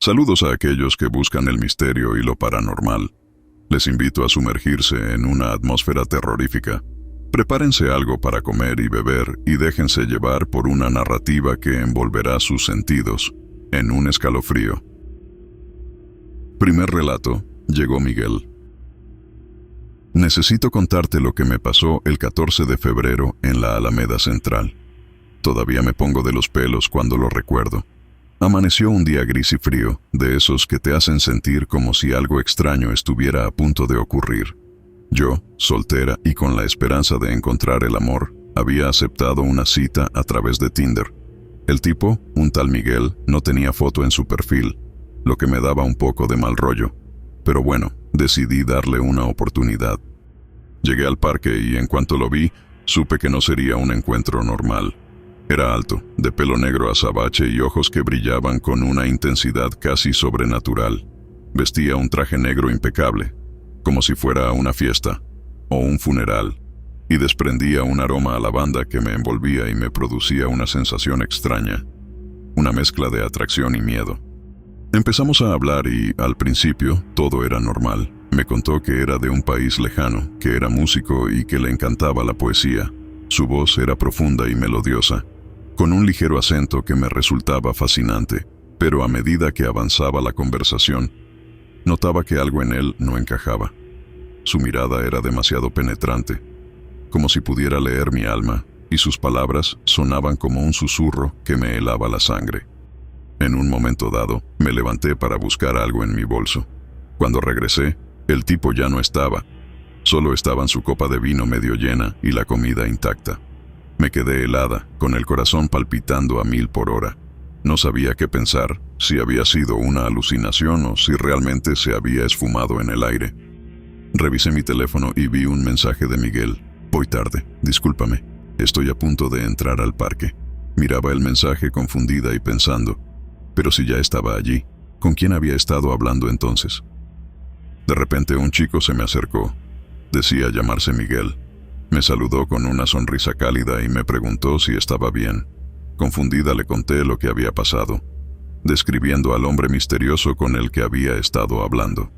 Saludos a aquellos que buscan el misterio y lo paranormal. Les invito a sumergirse en una atmósfera terrorífica. Prepárense algo para comer y beber y déjense llevar por una narrativa que envolverá sus sentidos en un escalofrío. Primer relato. Llegó Miguel. Necesito contarte lo que me pasó el 14 de febrero en la Alameda Central. Todavía me pongo de los pelos cuando lo recuerdo. Amaneció un día gris y frío, de esos que te hacen sentir como si algo extraño estuviera a punto de ocurrir. Yo, soltera y con la esperanza de encontrar el amor, había aceptado una cita a través de Tinder. El tipo, un tal Miguel, no tenía foto en su perfil, lo que me daba un poco de mal rollo. Pero bueno, decidí darle una oportunidad. Llegué al parque y en cuanto lo vi, supe que no sería un encuentro normal. Era alto, de pelo negro azabache y ojos que brillaban con una intensidad casi sobrenatural. Vestía un traje negro impecable, como si fuera una fiesta o un funeral, y desprendía un aroma a lavanda que me envolvía y me producía una sensación extraña, una mezcla de atracción y miedo. Empezamos a hablar y, al principio, todo era normal. Me contó que era de un país lejano, que era músico y que le encantaba la poesía. Su voz era profunda y melodiosa, con un ligero acento que me resultaba fascinante, pero a medida que avanzaba la conversación, notaba que algo en él no encajaba. Su mirada era demasiado penetrante, como si pudiera leer mi alma, y sus palabras sonaban como un susurro que me helaba la sangre. En un momento dado, me levanté para buscar algo en mi bolso. Cuando regresé, el tipo ya no estaba. Solo estaban su copa de vino medio llena y la comida intacta. Me quedé helada, con el corazón palpitando a 1000 por hora. No sabía qué pensar, si había sido una alucinación o si realmente se había esfumado en el aire. Revisé mi teléfono y vi un mensaje de Miguel. Voy tarde, discúlpame, estoy a punto de entrar al parque. Miraba el mensaje confundida y pensando, pero si ya estaba allí, ¿con quién había estado hablando entonces? De repente un chico se me acercó. Decía llamarse Miguel. Me saludó con una sonrisa cálida y me preguntó si estaba bien. Confundida le conté lo que había pasado, describiendo al hombre misterioso con el que había estado hablando.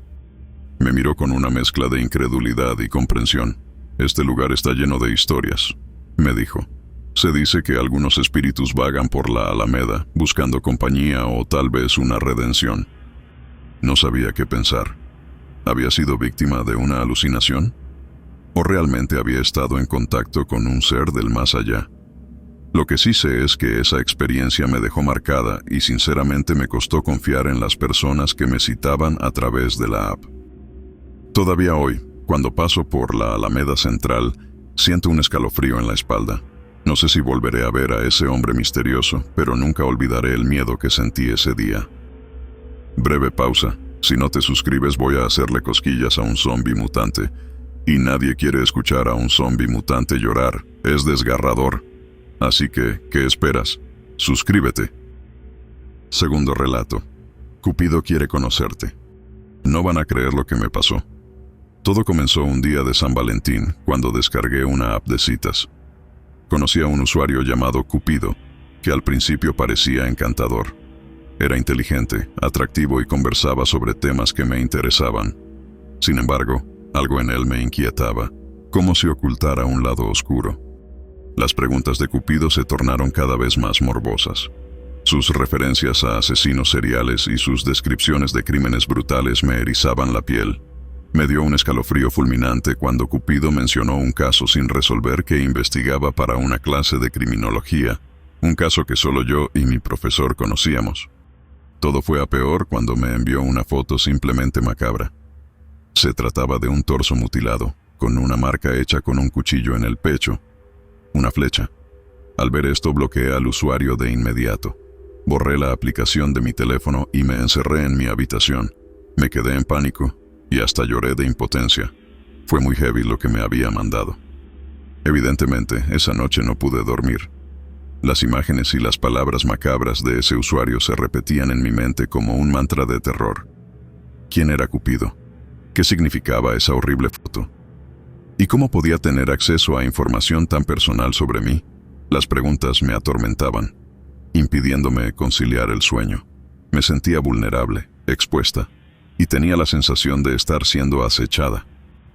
Me miró con una mezcla de incredulidad y comprensión. Este lugar está lleno de historias, me dijo. Se dice que algunos espíritus vagan por la Alameda, buscando compañía o tal vez una redención. No sabía qué pensar. ¿Había sido víctima de una alucinación? ¿O realmente había estado en contacto con un ser del más allá? Lo que sí sé es que esa experiencia me dejó marcada y sinceramente me costó confiar en las personas que me citaban a través de la app. Todavía hoy, cuando paso por la Alameda Central, siento un escalofrío en la espalda. No sé si volveré a ver a ese hombre misterioso, pero nunca olvidaré el miedo que sentí ese día. Breve pausa. Si no te suscribes voy a hacerle cosquillas a un zombi mutante. Y nadie quiere escuchar a un zombi mutante llorar. Es desgarrador. Así que, ¿qué esperas? Suscríbete. Segundo relato. Cupido quiere conocerte. No van a creer lo que me pasó. Todo comenzó un día de San Valentín, cuando descargué una app de citas. Conocí a un usuario llamado Cupido, que al principio parecía encantador. Era inteligente, atractivo y conversaba sobre temas que me interesaban. Sin embargo, algo en él me inquietaba, como si ocultara un lado oscuro. Las preguntas de Cupido se tornaron cada vez más morbosas. Sus referencias a asesinos seriales y sus descripciones de crímenes brutales me erizaban la piel. Me dio un escalofrío fulminante cuando Cupido mencionó un caso sin resolver que investigaba para una clase de criminología, un caso que solo yo y mi profesor conocíamos. Todo fue a peor cuando me envió una foto simplemente macabra. Se trataba de un torso mutilado, con una marca hecha con un cuchillo en el pecho, una flecha. Al ver esto bloqueé al usuario de inmediato. Borré la aplicación de mi teléfono y me encerré en mi habitación. Me quedé en pánico y hasta lloré de impotencia. Fue muy heavy lo que me había mandado. Evidentemente, esa noche no pude dormir. Las imágenes y las palabras macabras de ese usuario se repetían en mi mente como un mantra de terror. ¿Quién era Cupido? ¿Qué significaba esa horrible foto? ¿Y cómo podía tener acceso a información tan personal sobre mí? Las preguntas me atormentaban, impidiéndome conciliar el sueño. Me sentía vulnerable, expuesta, y tenía la sensación de estar siendo acechada.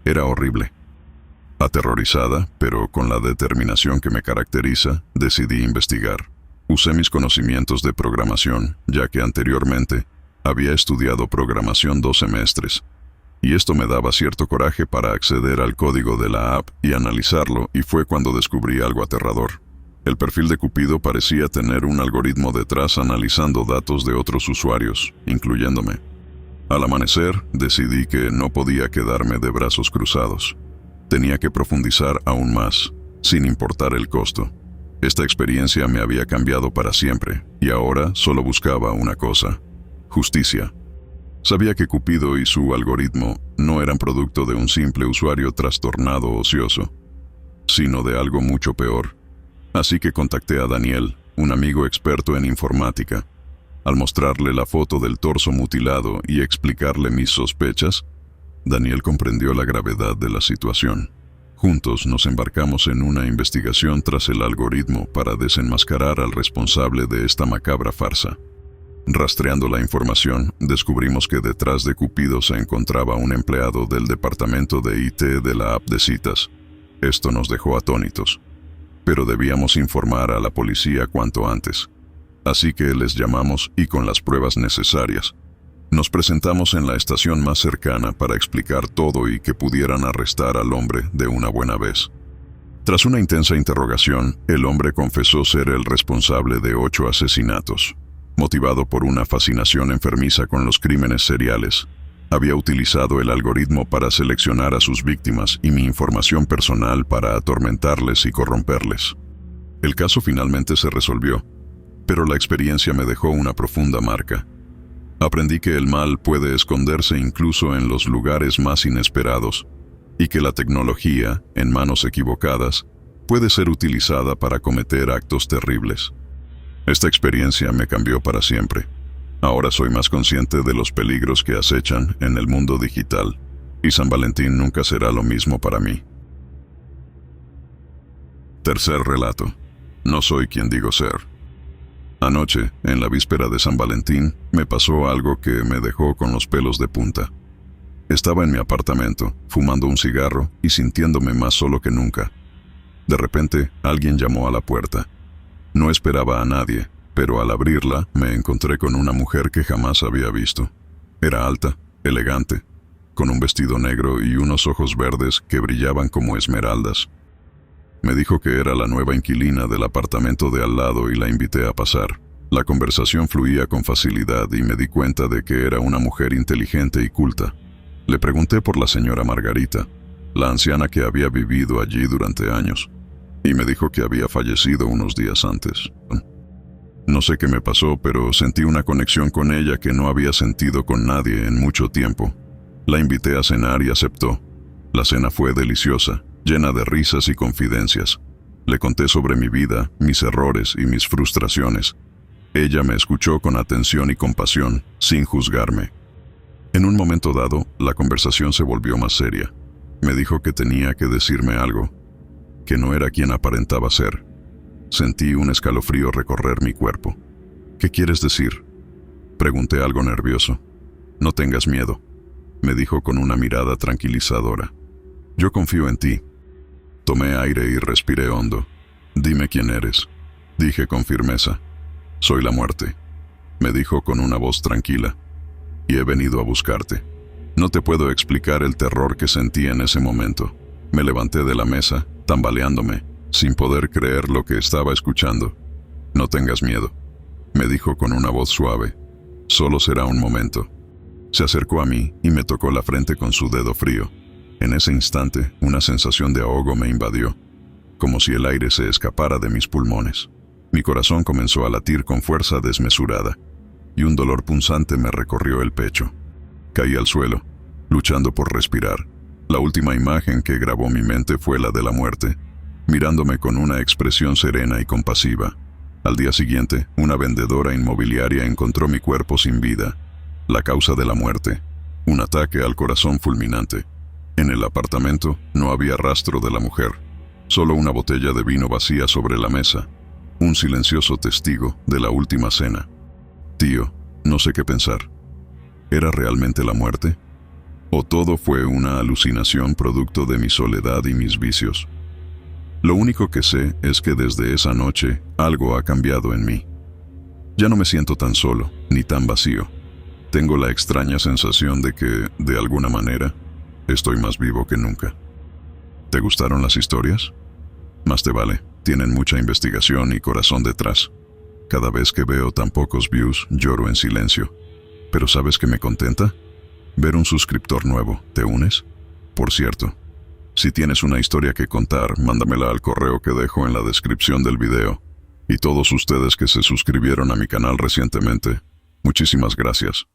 Era horrible. Aterrorizada, pero con la determinación que me caracteriza, decidí investigar. Usé mis conocimientos de programación, ya que anteriormente había estudiado programación 2 semestres, y esto me daba cierto coraje para acceder al código de la app y analizarlo, y fue cuando descubrí algo aterrador. El perfil de Cupido parecía tener un algoritmo detrás analizando datos de otros usuarios, incluyéndome. Al amanecer, decidí que no podía quedarme de brazos cruzados. Tenía que profundizar aún más, sin importar el costo. Esta experiencia me había cambiado para siempre, y ahora solo buscaba una cosa: justicia. Sabía que Cupido y su algoritmo no eran producto de un simple usuario trastornado ocioso, sino de algo mucho peor. Así que contacté a Daniel, un amigo experto en informática. Al mostrarle la foto del torso mutilado y explicarle mis sospechas, Daniel comprendió la gravedad de la situación. Juntos nos embarcamos en una investigación tras el algoritmo para desenmascarar al responsable de esta macabra farsa. Rastreando la información, descubrimos que detrás de Cupido se encontraba un empleado del departamento de IT de la app de citas. Esto nos dejó atónitos. Pero debíamos informar a la policía cuanto antes. Así que les llamamos y con las pruebas necesarias, nos presentamos en la estación más cercana para explicar todo y que pudieran arrestar al hombre de una buena vez. Tras una intensa interrogación, el hombre confesó ser el responsable de 8 asesinatos. Motivado por una fascinación enfermiza con los crímenes seriales, había utilizado el algoritmo para seleccionar a sus víctimas y mi información personal para atormentarles y corromperles. El caso finalmente se resolvió, pero la experiencia me dejó una profunda marca. Aprendí que el mal puede esconderse incluso en los lugares más inesperados, y que la tecnología, en manos equivocadas, puede ser utilizada para cometer actos terribles. Esta experiencia me cambió para siempre. Ahora soy más consciente de los peligros que acechan en el mundo digital, y San Valentín nunca será lo mismo para mí. Tercer relato. No soy quien digo ser. Anoche, en la víspera de San Valentín, me pasó algo que me dejó con los pelos de punta. Estaba en mi apartamento, fumando un cigarro y sintiéndome más solo que nunca. De repente, alguien llamó a la puerta. No esperaba a nadie, pero al abrirla me encontré con una mujer que jamás había visto. Era alta, elegante, con un vestido negro y unos ojos verdes que brillaban como esmeraldas. Me dijo que era la nueva inquilina del apartamento de al lado y la invité a pasar. La conversación fluía con facilidad y me di cuenta de que era una mujer inteligente y culta. Le pregunté por la señora Margarita, la anciana que había vivido allí durante años, y me dijo que había fallecido unos días antes. No sé qué me pasó, pero sentí una conexión con ella que no había sentido con nadie en mucho tiempo. La invité a cenar y aceptó. La cena fue deliciosa, llena de risas y confidencias. Le conté sobre mi vida, mis errores y mis frustraciones. Ella me escuchó con atención y compasión, sin juzgarme. En un momento dado, la conversación se volvió más seria. Me dijo que tenía que decirme algo, que no era quien aparentaba ser. Sentí un escalofrío recorrer mi cuerpo. ¿Qué quieres decir?, pregunté algo nervioso. No tengas miedo, me dijo con una mirada tranquilizadora. Yo confío en ti. Tomé aire y respiré hondo. Dime quién eres, dije con firmeza. Soy la muerte, me dijo con una voz tranquila. Y he venido a buscarte. No te puedo explicar el terror que sentí en ese momento. Me levanté de la mesa, tambaleándome, sin poder creer lo que estaba escuchando. No tengas miedo, me dijo con una voz suave. Solo será un momento. Se acercó a mí y me tocó la frente con su dedo frío. En ese instante, una sensación de ahogo me invadió, como si el aire se escapara de mis pulmones. Mi corazón comenzó a latir con fuerza desmesurada, y un dolor punzante me recorrió el pecho. Caí al suelo, luchando por respirar. La última imagen que grabó mi mente fue la de la muerte, mirándome con una expresión serena y compasiva. Al día siguiente, una vendedora inmobiliaria encontró mi cuerpo sin vida. La causa de la muerte: un ataque al corazón fulminante. En el apartamento no había rastro de la mujer, solo una botella de vino vacía sobre la mesa, un silencioso testigo de la última cena. Tío, No sé qué pensar. ¿Era realmente la muerte? ¿O todo fue una alucinación producto de mi soledad y mis vicios? Lo único que sé es que desde esa noche algo ha cambiado en mí. Ya no me siento tan solo, ni tan vacío. Tengo la extraña sensación de que, de alguna manera, estoy más vivo que nunca. ¿Te gustaron las historias? Más te vale, tienen mucha investigación y corazón detrás. Cada vez que veo tan pocos views, lloro en silencio. Pero ¿sabes qué me contenta? Ver un suscriptor nuevo. ¿Te unes? Por cierto, si tienes una historia que contar, mándamela al correo que dejo en la descripción del video. Y todos ustedes que se suscribieron a mi canal recientemente, muchísimas gracias.